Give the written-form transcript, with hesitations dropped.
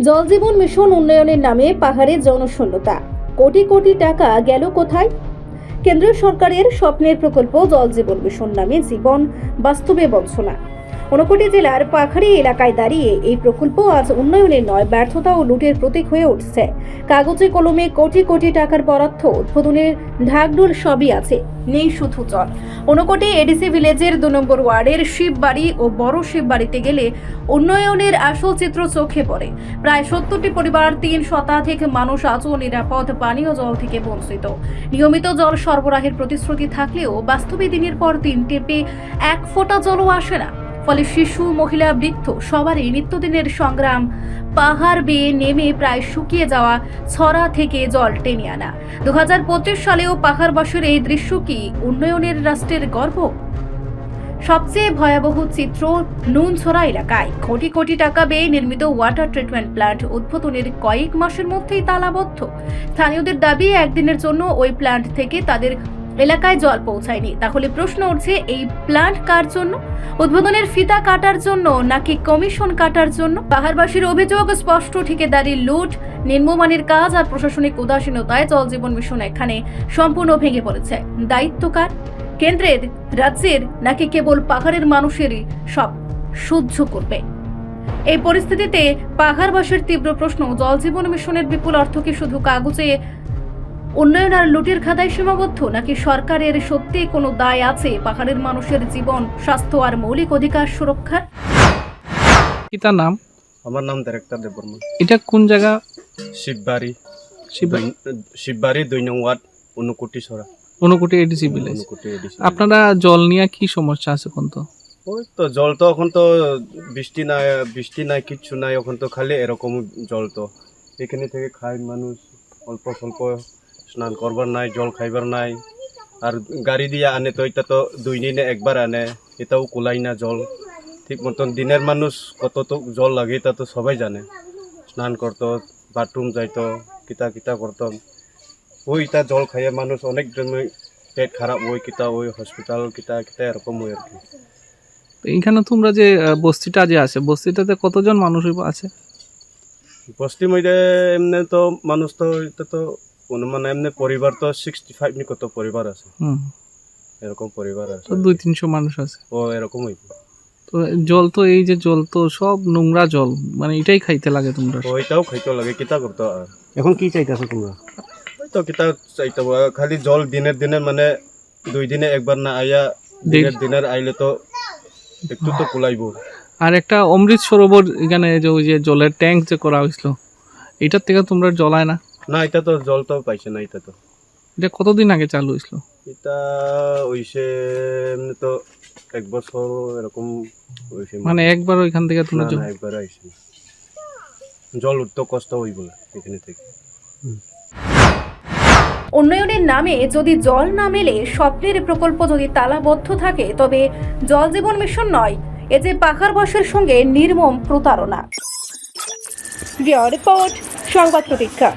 জল জীবন মিশন উন্নয়নের নামে পাহাড়ে জনশূন্যতা, কোটি কোটি টাকা গেল কোথায়? কেন্দ্রীয় সরকারের স্বপ্নের প্রকল্প জল জীবন মিশন নামে জীবন বাস্তবে বঞ্চনা। ঊনকোটি জেলার পাহাড়ি এলাকায় দাঁড়িয়ে এই প্রকল্প আজ উন্নয়নের নয়, ব্যর্থতা ও লুটের প্রতীক হয়ে উঠছে। কাগজে কলমে কোটি কোটি টাকার বরাদ্দ, উদ্বোধনের ঢাকঢোল সবই আছে, নেই শুধু জল। ঊনকোটি এডিসি ভিলেজের 2 নম্বর ওয়ার্ডের শিববাড়ি ও বড় শিববাড়িতে গেলে উন্নয়নের আসল চিত্র চোখে পড়ে। প্রায় 70টি পরিবার, 3 শতাধিক মানুষ আজও নিরাপদ পানীয় জল থেকে বঞ্চিত। নিয়মিত জল সরবরাহের প্রতিশ্রুতি থাকলেও বাস্তবে দিনের পর দিন টেপে 1 ফোঁটা জলও আসে না। ফলে শিশু, মহিলা, বৃদ্ধ সবারই নিত্যদিনের সংগ্রাম। পাহাড় বেয়ে নেমে প্রায় শুকিয়ে যাওয়া ছড়া থেকে জল টেনে আনা। 2025 সালেও পাহাড়বাসীর এই দৃশ্য কি উন্নয়নের রাষ্ট্রের গর্ব? সবচেয়ে ভয়াবহ চিত্র নুনছড়া এলাকায় কোটি কোটি টাকা ব্যয়ে নির্মিত ওয়াটার ট্রিটমেন্ট প্ল্যান্ট উদ্বোধনের কয়েক মাসের মধ্যেই তালাবদ্ধ। স্থানীয়দের দাবি, একদিনের জন্য ওই প্ল্যান্ট থেকে তাদের এলাকায় জল পৌঁছায়নি। তাহলে প্রশ্ন উঠছে, এই প্ল্যান্ট কার জন্য? উদ্বোধনের ফিতা কাটার জন্য নাকি কমিশন কাটার জন্য? পাহাড়বাসীর অভিযোগ স্পষ্ট, ঠিকাদারি লুট, নিম্নমানের কাজ আর প্রশাসনিক উদাসীনতায় জল জীবন মিশন এখানে সম্পূর্ণ ভেঙে পড়েছে। দায়িত্ব কার? কেন্দ্রের, রাজ্যের, নাকি কেবল পাহাড়ের মানুষেরই সব সহ্য করবে? এই পরিস্থিতিতে পাহাড়বাসীর তীব্র প্রশ্ন, জল জীবন মিশনের বিপুল অর্থ কি শুধু কাগজে উন্নয়ন আর লুটের খাতায় সীমাবদ্ধ, নাকি সরকারের সত্যি কোনো দায় আছে পাহাড়ের মানুষের জীবন, স্বাস্থ্য আর মৌলিক অধিকার সুরক্ষার? কি তার নাম? আমার নাম ডাইরেক্টর দেববর্মা। এটা কোন জায়গা? শিববাড়ি, শিববাড়ি 2 নং ওয়ার্ড, ঊনকোটি সরা, Unakoti ADC village. Unakoti ADC. আপনারা জল নিয়ে কি সমস্যা আছে এখন? তো ওই তো জল তো এখন তো বৃষ্টি নাই কিচ্ছু নাই, এখন তো খালি এরকম জল। তো এখানে থেকে খায় মানুষ, অল্প স্বল্প স্নান করবার নাই, জল খাইবার নাই। আর গাড়ি দিয়ে আনে তো এটা তো 2 দিনে একবার আনে, এটাও কুলাই না জল ঠিক মতন। দিনের মানুষ কত তো জল লাগে এটা তো সবাই জানে। স্নান করতো, বাথরুম যাইতো, কিতা করতো। ওইটা জল খাইয়ে মানুষ অনেক পেট খারাপ হয়, কিতা ওই হসপিটাল কিতা এরকম হয় আর কি। এইখানে তোমরা যে বস্তিটা যে আছে, বস্তিটাতে কতজন মানুষ আছে? বস্তি মধ্যে এমনি তো মানুষ তো এটা তো মানে এমনি পরিবার তো 65 নি কত পরিবার আছে, এরকম পরিবার আছে। তো 200-300 মানুষ আছে। ও এরকম হইব। তো জল তো এই যে জল তো সব নোংরা জল, মানে এটাই খাইতে লাগে তোমরা? ওইটাও খাইতে লাগে, কিতা করতো। আর এখন কি চাইতেছো তোমরা? তো কিতা চাইতে খালি জল দিনের মানে 2 দিনে একবার না আইয়া, দিনের আইলে তো একটু তো কুলাইব। আর একটা অমৃত সরোবর এখানে যে ওই যে জলের ট্যাঙ্ক যে করা হয়েছিল, এটার থেকে তোমরা জল আয় না? না, এটা তো জল তো পাইছে না। এটা তো এটা কতদিন আগে চালু হয়েছিল? এটা হইছে এমনি তো 1 বছর এরকম হইছে। মানে একবার ওইখান থেকে তোমরা না, একবার আইছে। জল উঠতে কষ্ট হই বলে এখানে থেকে। উন্নয়নের নামে যদি জল না মেলে, স্বপ্নের প্রকল্প যদি তালাবদ্ধ থাকে, তবে জল জীবন মিশন নয়, এ যে পাহাড়বাসীর সঙ্গে নির্মম প্রতারণা। রিপোর্ট, সংবাদ প্রতীক্ষা।